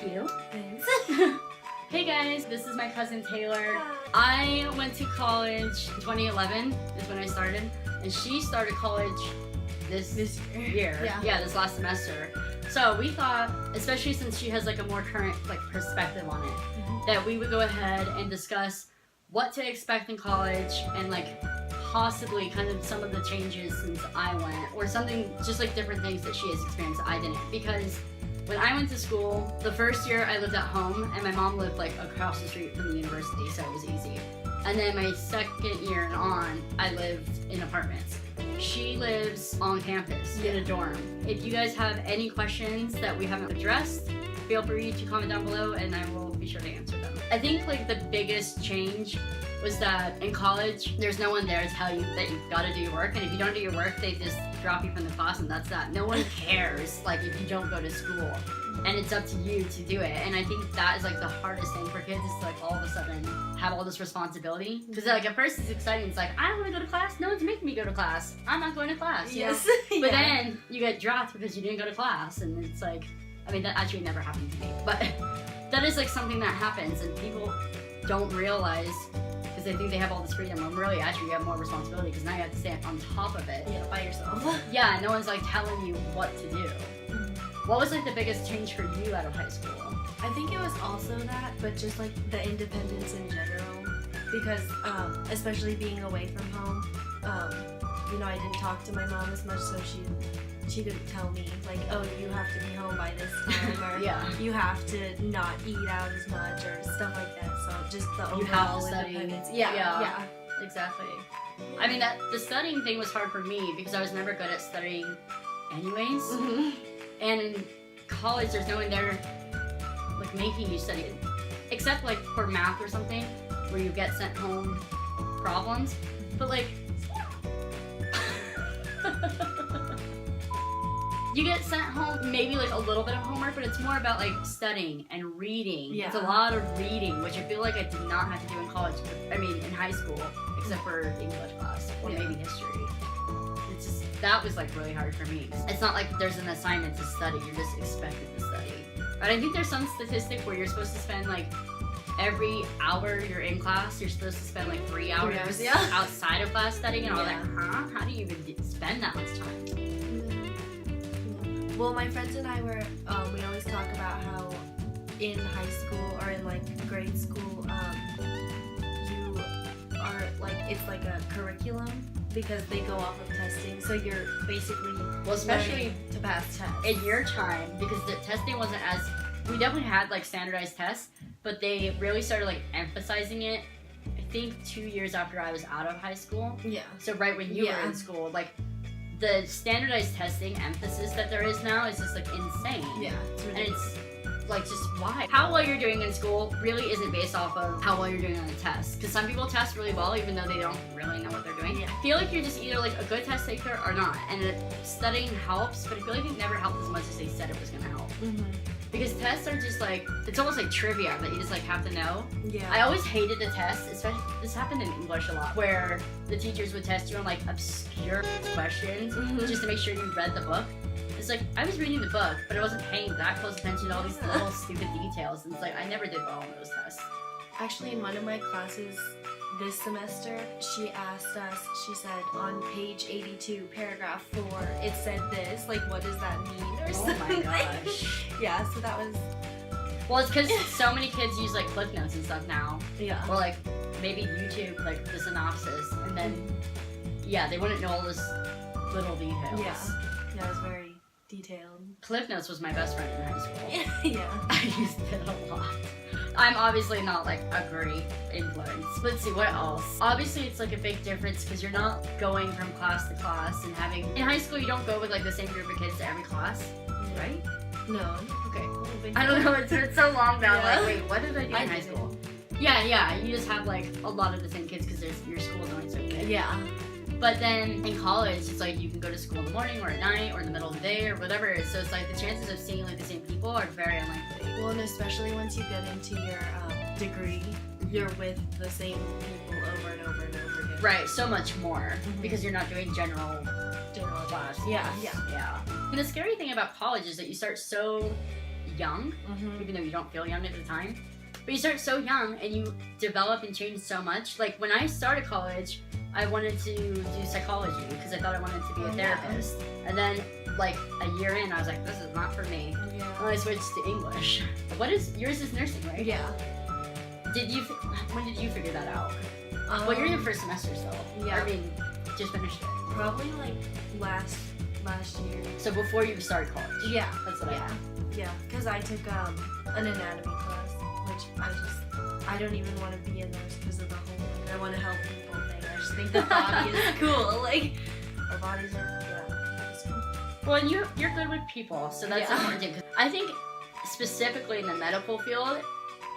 you. Thanks. Hey guys, this is my cousin Taylor. Hi. I went to college in 2011 is when I started, and she started college this year. Yeah. This last semester. So we thought, especially since she has like a more current like perspective on it, that we would go ahead and discuss what to expect in college and like possibly kind of some of the changes since I went, or something, just like different things that she has experienced that I didn't. Because when I went to school, the first year I lived at home and my mom lived like across the street from the university, so it was easy. And then my second year and on, I lived in apartments. She lives on campus in a dorm. If you guys have any questions that we haven't addressed, feel free to comment down below and I will be sure to answer them. I think like the biggest change was that in college, there's no one there to tell you that you've got to do your work, and if you don't do your work, they just drop you from the class and that's that. No one cares like if you don't go to school, and it's up to you to do it. And I think that is like the hardest thing for kids, is to, like all of a sudden have all this responsibility. Because like at first it's exciting, it's like I don't want to go to class, no one's making me go to class, I'm not going to class. Yes. But then you get dropped because you didn't go to class, and it's like, I mean that actually never happened to me, but that is like something that happens and people don't realize, because they think they have all this freedom when really actually you have more responsibility, because now you have to stay on top of it. Yeah, by yourself. Yeah, no one's like telling you what to do. What was like the biggest change for you out of high school? I think it was also that, but just like the independence in general, because especially being away from home, I didn't talk to my mom as much, so she couldn't tell me like, oh, you have to be home by this time, or you have to not eat out as much, or stuff like that. So just the overall independence. Yeah. Exactly. I mean, the studying thing was hard for me because I was never good at studying anyways. And in college, there's no one there like making you study, except like for math or something, where you get sent home problems. But like, you get sent home maybe like a little bit of homework, but it's more about like studying and reading. Yeah. It's a lot of reading, which I feel like I did not have to do in college. In high school, except for English class or maybe history. It's just, that was like really hard for me. It's not like there's an assignment to study, you're just expected to study. And I think there's some statistic where you're supposed to spend like every hour you're in class, you're supposed to spend like 3 hours outside of class studying, and I was like, huh? How do you even spend that much time? Well, my friends and I were, we always talk about how in high school or in like grade school, you are like, it's like a curriculum because they go off of testing. So you're basically especially to pass tests. In your time, because the testing wasn't as, we definitely had like standardized tests, but they really started like emphasizing it, I think 2 years after I was out of high school. Yeah. So right when you were in school, like the standardized testing emphasis that there is now is just like insane. Yeah. And it's like, just why? How well you're doing in school really isn't based off of how well you're doing on a test. Because some people test really well even though they don't really know what they're doing. Yeah. I feel like you're just either like a good test taker or not. And studying helps, but I feel like it never helped as much as they said it was gonna help. Because tests are just like, it's almost like trivia that you just like have to know. Yeah. I always hated the tests, especially, this happened in English a lot, where the teachers would test you on like obscure questions just to make sure you read the book. It's like, I was reading the book, but I wasn't paying that close attention to all these little stupid details, and it's like, I never did well on those tests. Actually, in one of my classes this semester, she asked us, she said, on page 82, paragraph 4, it said this, like, what does that mean, or something. Oh my gosh. Yeah, so that was... Well, it's because so many kids use like Cliff Notes and stuff now, Yeah. or like maybe YouTube, like the synopsis, and then, they wouldn't know all those little details. Yeah, it was very detailed. Cliff Notes was my best friend in high school. Yeah. I used it a lot. I'm obviously not like a great influence. Let's see, what else? Obviously it's like a big difference because you're not going from class to class and having, in high school you don't go with like the same group of kids to every class, right? No. Okay. I don't know, it's been so long now, like wait, what did I do in high school? Yeah, you just have like a lot of the same kids because your school's only so big. Yeah. But then in college, it's like you can go to school in the morning or at night or in the middle of the day or whatever. So it's like the chances of seeing like the same people are very unlikely. Well, and especially once you get into your degree, you're with the same people over and over and over again. Right, so much more because you're not doing general General class. Yeah. And the scary thing about college is that you young, Mhm. even though you don't feel young at the time. But you start so young and you develop and change so much. Like when I started college, I wanted to do psychology because I thought I wanted to be a Oh, yeah. therapist. And then like a year in, I was like, this is not for me. Yeah. And I switched to English. What is yours? Is nursing, right? Yeah. When did you figure that out? Well, you're in your first semesters though. Yeah. I mean, just finished it. Probably like last year. So before you started college. Yeah. That's what I Yeah. Yeah. Because I took an anatomy class, which I don't even want to be a nurse because of the whole like, I want to help people thing. I just think the body is cool. Like our bodies are it's cool. Well, and you're good with people, so that's Yeah. important too. 'Cause I think specifically in the medical field,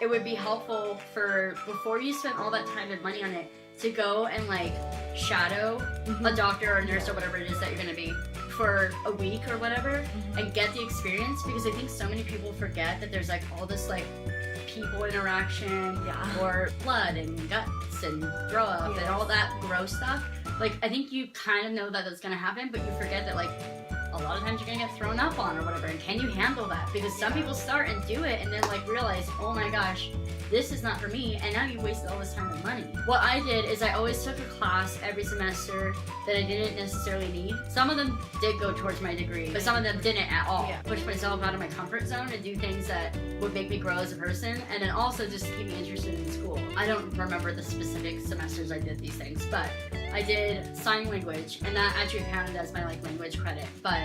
it would be helpful for before you spend all that time and money on it to go and like shadow a doctor or a nurse or whatever it is that you're gonna be for a week or whatever and get the experience, because I think so many people forget that there's like all this like people interaction Yeah. or blood and guts and throw up and Yes. all that gross stuff. Like I think you kind of know that that's gonna happen, but you forget that like a lot of times you're gonna get thrown up on or whatever. And can you handle that? Because some people start and do it and then like realize, oh my gosh, this is not for me, and now you've wasted all this time and money. What I did is I always took a class every semester that I didn't necessarily need. Some of them did go towards my degree, but some of them didn't at all. Yeah. Push myself out of my comfort zone and do things that would make me grow as a person, and then also just to keep me interested in school. I don't remember the specific semesters I did these things, but I did sign language, and that actually counted as my like language credit. But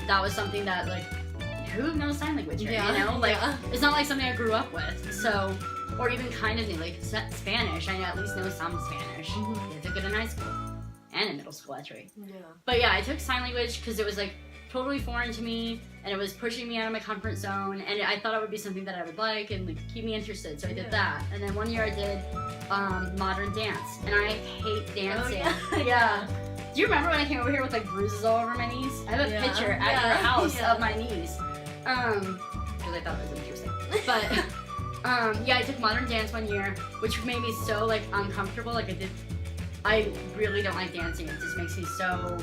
that was something that like, who knows sign language here, Yeah. you know? Like, Yeah. it's not like something I grew up with, so, or even kind of knew, like, Spanish, I at least know some Spanish. Mhm. I took it in high school, and in middle school, actually. Yeah. But yeah, I took sign language because it was, like, totally foreign to me, and it was pushing me out of my comfort zone, and I thought it would be something that I would like, and, like, keep me interested, so I did Yeah. that. And then one year I did modern dance, and I hate dancing. yeah. Yeah. Do you remember when I came over here with, like, bruises all over my knees? I have a Yeah. picture at Yeah. your house Yeah. of my knees. Because I thought it was interesting. But, yeah, I took modern dance one year, which made me so, like, uncomfortable. Like, I really don't like dancing. It just makes me so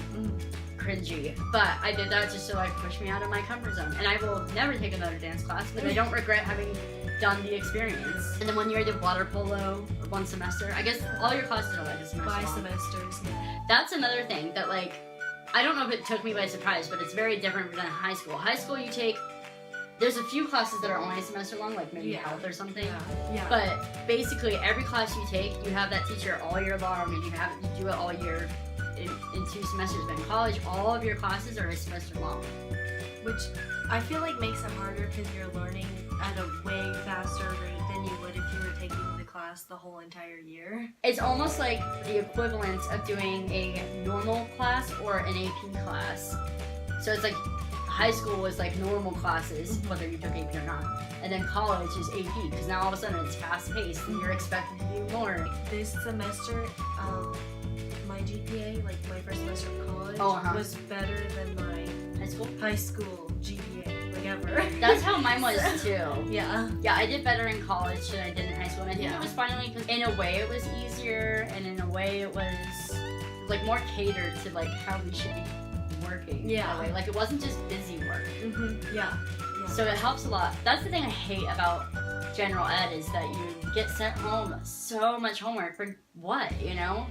cringy. But I did that just to, like, push me out of my comfort zone. And I will never take another dance class, but I don't regret having done the experience. And then one year I did water polo, or one semester. I guess all your classes are like a semester By long. semesters. Yeah. That's another thing that, like, I don't know if it took me by surprise, but it's very different than high school. High school, you take, there's a few classes that are only a semester long, like maybe Yeah. health or something. Yeah. But basically, every class you take, you have that teacher all year long, and you do it all year in 2 semesters. But in college, all of your classes are a semester long. Which I feel like makes it harder because you're learning at a way faster rate than you would if you were taking the class the whole entire year. It's almost like the equivalent of doing a normal class or an AP class. So it's like high school was like normal classes, whether you took AP or not. And then college is AP, because now all of a sudden it's fast paced and you're expected to do more. This semester, my GPA, like my first semester of college, was better than my High school? high school GPA, like ever. That's how mine was too. Yeah. Yeah, I did better in college than I did in high school. And I think Yeah. it was finally, because in a way it was easier, and in a way it was like more catered to like how we should be working. Yeah. That way. Like it wasn't just busy work. Yeah. So it helps a lot. That's the thing I hate about general ed, is that you get sent home so much homework for what, you know?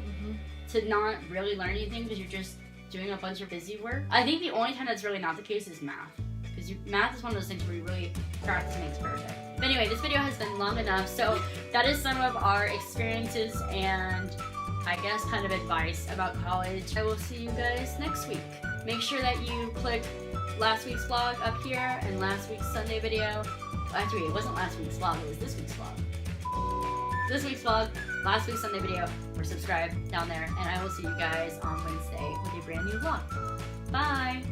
To not really learn anything because you're just doing a bunch of busy work. I think the only time that's really not the case is math. Because math is one of those things where you really practice makes perfect. But anyway, this video has been long enough, so that is some of our experiences and I guess kind of advice about college. I will see you guys next week. Make sure that you click last week's vlog up here and last week's Sunday video. Actually, it wasn't last week's vlog, it was this week's vlog. This week's vlog, last week's Sunday video, or subscribe down there, and I will see you guys on Wednesday with a brand new vlog. Bye!